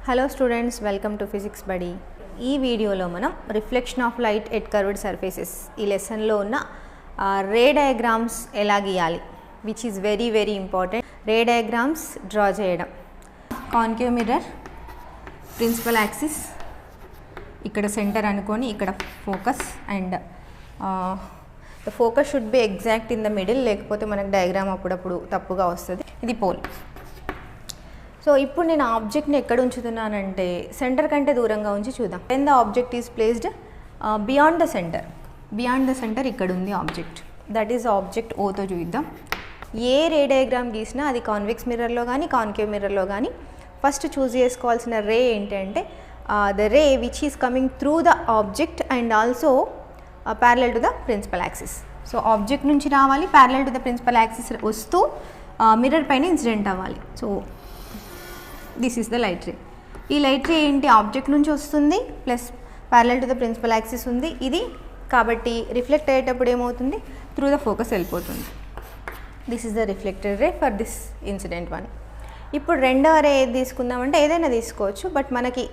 Hello students, welcome to Physics Buddy. ఈ వీడియోలో మనం reflection of light at curved surfaces ఈ లెసన్లో ఉన్న రే డయాగ్రామ్స్ ఎలా గీయాలి which is very very important. Ray diagrams draw చేయడం, కాన్కేవ్ మిర్రర్, ప్రిన్సిపల్ యాక్సిస్, ఇక్కడ సెంటర్ అనుకొని ఇక్కడ focus and the focus should be exact in the middle, లేకపోతే మనకు డయాగ్రామ్ అప్పుడప్పుడు తప్పుగా వస్తుంది. ఇది పోల్. సో ఇప్పుడు నేను ఆబ్జెక్ట్ని ఎక్కడ ఉంచుతున్నానంటే సెంటర్ కంటే దూరంగా ఉంచి చూద్దాం. When the object is placed beyond the centre, beyond the centre ఇక్కడ ఉంది ఆబ్జెక్ట్, దట్ ఈజ్ ఆబ్జెక్ట్ ఓతో చూద్దాం. ఏ రే డయాగ్రామ్ గీసినా అది కాన్వెక్స్ మిర్రర్లో కానీ కాన్కేవ్ మిర్రర్లో కానీ ఫస్ట్ చూస్ చేసుకోవాల్సిన రే ఏంటంటే the ray which is coming through the object and also parallel to the principal axis. So object నుంచి రావాలి, parallel to the principal axis వస్తూ మిర్రర్ పైన ఇన్సిడెంట్ అవ్వాలి. So this is the light ray. ఈ light ray ఏంటి, object నుంచి వస్తుంది plus parallel to the principal axis ఉంది ఇది, కాబట్టి రిఫ్లెక్ట్ అయ్యేటప్పుడు ఏమవుతుంది, త్రూ ద ఫోకస్ వెళ్ళిపోతుంది. This is the reflected ray for this incident one. ఇప్పుడు రెండవ రే ఏది తీసుకుందామంటే ఏదైనా తీసుకోవచ్చు, బట్ మనకి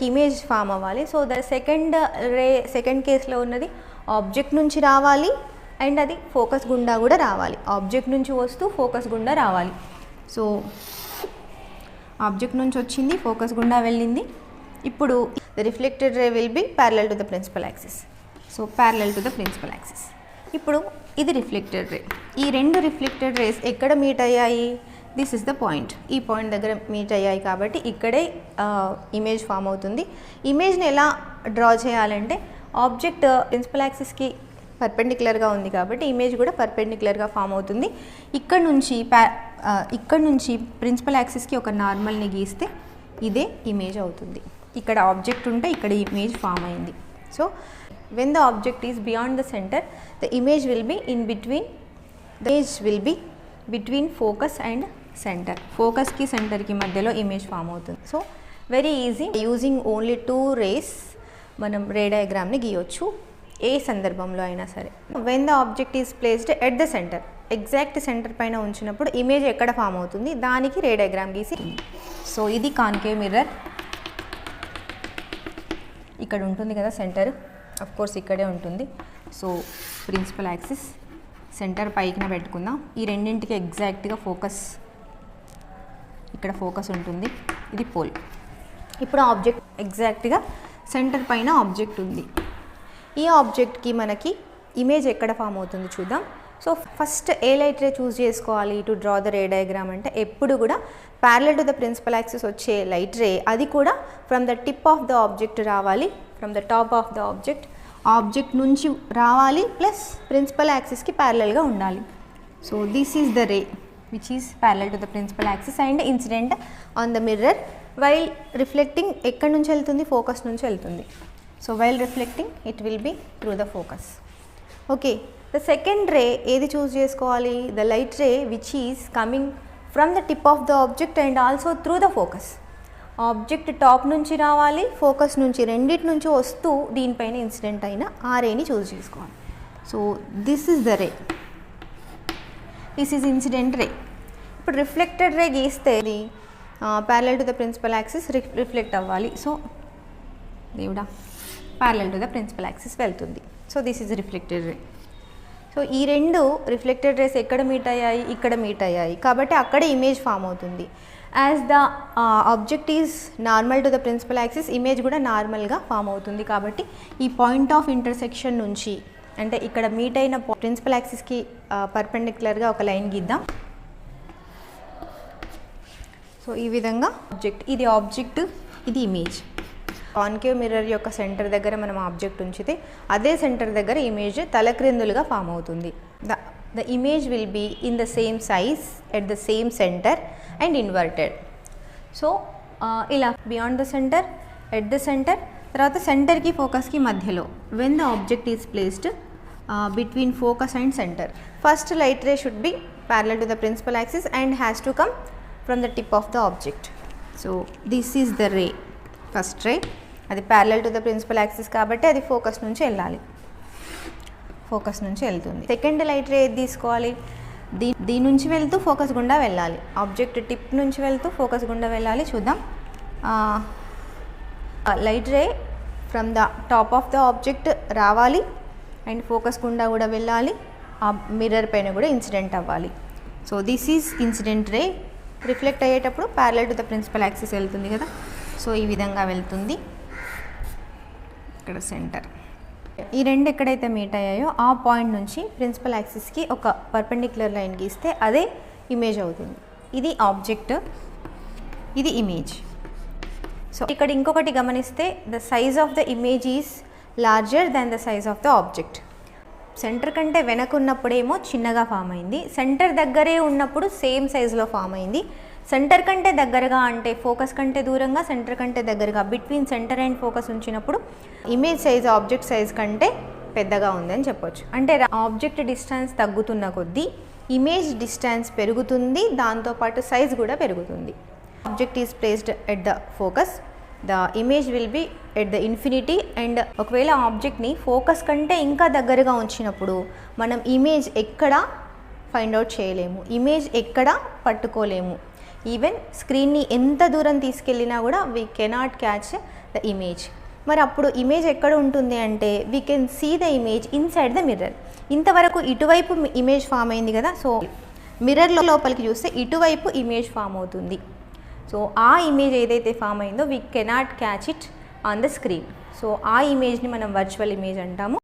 ఇమేజ్ ఫామ్ అవ్వాలి. So the second ray, second కేసులో ఉన్నది ఆబ్జెక్ట్ నుంచి రావాలి అండ్ అది ఫోకస్ గుండా కూడా రావాలి. ఆబ్జెక్ట్ నుంచి వస్తూ ఫోకస్ గుండా రావాలి. సో ఆబ్జెక్ట్ నుంచి వచ్చింది, ఫోకస్ గుండా వెళ్ళింది. ఇప్పుడు the reflected ray will be parallel to the principal axis. So parallel to the principal axis. ఇప్పుడు ఇది రిఫ్లెక్టెడ్ రే. ఈ రెండు రిఫ్లెక్టెడ్ రేస్ ఎక్కడ మీట్ అయ్యాయి, దిస్ ఇస్ ద పాయింట్. ఈ పాయింట్ దగ్గర మీట్ అయ్యాయి కాబట్టి ఇక్కడే ఇమేజ్ ఫామ్ అవుతుంది. ఇమేజ్ని ఎలా డ్రా చేయాలంటే ఆబ్జెక్ట్ ప్రిన్సిపల్ యాక్సిస్కి పర్పెండిక్యులర్గా ఉంది కాబట్టి ఇమేజ్ కూడా పర్పెండిక్యులర్గా ఫామ్ అవుతుంది. ఇక్కడ నుంచి ప్రిన్సిపల్ యాక్సిస్కి ఒక నార్మల్ని గీస్తే ఇదే ఇమేజ్ అవుతుంది. ఇక్కడ ఆబ్జెక్ట్ ఉంటే ఇక్కడ ఇమేజ్ ఫామ్ అయింది. So when the object is beyond the centre the image will be in between, the image will be between focus and centre. ఫోకస్కి సెంటర్కి మధ్యలో ఇమేజ్ ఫామ్ అవుతుంది. So very easy, using only 2 rays మనం ray డయాగ్రామ్ని గీయొచ్చు ఏ సందర్భంలో అయినా సరే. When the object is placed at the centre, exact centre పైన ఉంచినప్పుడు ఇమేజ్ ఎక్కడ ఫామ్ అవుతుంది దానికి రే డయాగ్రామ్ గీసి. సో ఇది కాన్కేవ్ మిర్రర్, ఇక్కడ ఉంటుంది కదా సెంటర్, అఫ్ కోర్స్ ఇక్కడే ఉంటుంది. సో ప్రిన్సిపల్ యాక్సిస్ సెంటర్ పైకిన పెట్టుకుందాం. ఈ రెండింటికి ఎగ్జాక్ట్గా ఫోకస్, ఇక్కడ ఫోకస్ ఉంటుంది. ఇది పోల్. ఇప్పుడు ఆబ్జెక్ట్ ఎగ్జాక్ట్గా సెంటర్ పైన ఆబ్జెక్ట్ ఉంది. ఈ ఆబ్జెక్ట్కి మనకి ఇమేజ్ ఎక్కడ ఫామ్ అవుతుంది చూద్దాం. So first a light ray choose చేసుకోవాలి to draw the ray diagram అంటే ఎప్పుడు కూడా parallel to the principal axis వచ్చే లైట్ రే, అది కూడా from the tip of the object రావాలి, from the top of the object, object నుంచి రావాలి ప్లస్ ప్రిన్సిపల్ యాక్సిస్కి ప్యారలల్గా ఉండాలి. So this is the ray which is parallel to the principal axis and incident on the mirror while reflecting. ఎక్కడి నుంచి వెళ్తుంది, focus నుంచి వెళ్తుంది. So while reflecting it will be through the focus. Okay, the second రే ఏది చూస్ చేసుకోవాలి, the light ray which is coming from the tip of the object and also through the focus. Object top నుంచి రావాలి, focus నుంచి, రెండింటి నుంచి వస్తూ దీనిపైన incident అయిన ఆ రేని చూస్ చేసుకోవాలి. So this is the ray, this is incident ray. ఇప్పుడు రిఫ్లెక్టెడ్ రే గీస్తే ఇది parallel to the principal axis reflect అవ్వాలి. సో దేవుడా, parallel to the principal axis వెళ్తుంది. So this is reflected ray. So ఈ రెండు రిఫ్లెక్టెడ్ రేస్ ఎక్కడ meet అయ్యాయి, ఇక్కడ మీట్ అయ్యాయి కాబట్టి అక్కడే ఇమేజ్ ఫామ్ అవుతుంది. As the object is normal to the principal axis, image కూడా నార్మల్గా ఫామ్ అవుతుంది. కాబట్టి ఈ పాయింట్ ఆఫ్ ఇంటర్సెక్షన్ నుంచి, అంటే ఇక్కడ మీట్ అయిన ప్రిన్సిపల్ యాక్సిస్కి పర్పెండిక్యులర్గా ఒక లైన్ గీద్దాం. సో ఈ విధంగా ఆబ్జెక్ట్, ఇది ఆబ్జెక్ట్, ఇది ఇమేజ్. కాన్కేవ్ మిర్రర్ యొక్క సెంటర్ దగ్గర మనం ఆబ్జెక్ట్ ఉంచితే అదే సెంటర్ దగ్గర ఇమేజ్ తలక్రిందులుగా ఫామ్ అవుతుంది. The image will be in the same size at the same centre and inverted. So ఇలా beyond the centre, at the centre, తర్వాత సెంటర్కి ఫోకస్కి మధ్యలో. When the object is placed between focus and centre, first light ray should be parallel to the principal axis and has to come from the tip of the object. So this is the ray, first ray. అది parallel to the principal axis కాబట్టి అది focus నుంచి వెళ్ళాలి, focus నుంచి వెళ్తుంది. Second light ray ఏది తీసుకోవాలి, దీని నుంచి వెళ్తూ ఫోకస్ గుండా వెళ్ళాలి. ఆబ్జెక్ట్ టిప్ నుంచి వెళ్తూ ఫోకస్ గుండా వెళ్ళాలి. చూద్దాం. Light ray from the top of the object రావాలి అండ్ ఫోకస్ గుండా కూడా వెళ్ళాలి, ఆ మిర్రర్ పైన కూడా ఇన్సిడెంట్ అవ్వాలి. So this is incident ray. Reflect అయ్యేటప్పుడు parallel to the principal axis వెళ్తుంది కదా, సో ఈ విధంగా వెళ్తుంది. ఇక్కడ సెంటర్ ఈ రెండు ఎక్కడైతే మీట్ అయ్యాయో ఆ పాయింట్ నుంచి ప్రిన్సిపల్ యాక్సిస్కి ఒక పర్పెండిక్యులర్ లైన్ గీస్తే అదే ఇమేజ్ అవుతుంది. ఇది ఆబ్జెక్ట్, ఇది ఇమేజ్. సో ఇక్కడ ఇంకొకటి గమనిస్తే the size of the image is larger than the size of the object. Centre కంటే వెనక ఉన్నప్పుడేమో చిన్నగా ఫామ్ అయింది, సెంటర్ దగ్గరే ఉన్నప్పుడు సేమ్ సైజులో ఫామ్ అయింది. సెంటర్ కంటే దగ్గరగా అంటే ఫోకస్ కంటే దూరంగా, సెంటర్ కంటే దగ్గరగా బిట్వీన్ సెంటర్ అండ్ ఫోకస్ ఉంచినప్పుడు ఇమేజ్ సైజ్ ఆబ్జెక్ట్ సైజ్ కంటే పెద్దగా ఉందని చెప్పొచ్చు. అంటే ఆబ్జెక్ట్ డిస్టెన్స్ తగ్గుతున్న కొద్దీ ఇమేజ్ డిస్టెన్స్ పెరుగుతుంది, దాంతోపాటు సైజ్ కూడా పెరుగుతుంది. Object is placed at the focus, the image will B at the infinity. And ఒకవేళ ఆబ్జెక్ట్ని ఫోకస్ కంటే ఇంకా దగ్గరగా ఉంచినప్పుడు మనం ఇమేజ్ ఎక్కడ ఫైండ్ అవుట్ చేయలేము, ఇమేజ్ ఎక్కడ పట్టుకోలేము. ఈవెన్ స్క్రీన్ని ఎంత దూరం తీసుకెళ్ళినా కూడా we cannot catch the image. మరి అప్పుడు ఇమేజ్ ఎక్కడ ఉంటుంది అంటే we can see the image inside the mirror. ఇంతవరకు ఇటువైపు ఇమేజ్ ఫామ్ అయింది కదా, సో మిర్రర్ లోపలికి చూస్తే ఇటువైపు ఇమేజ్ ఫామ్ అవుతుంది. సో ఆ ఇమేజ్ ఏదైతే ఫామ్ అయిందో we cannot catch it on the screen. So ఆ ఇమేజ్ని మనం వర్చువల్ ఇమేజ్ అంటాము.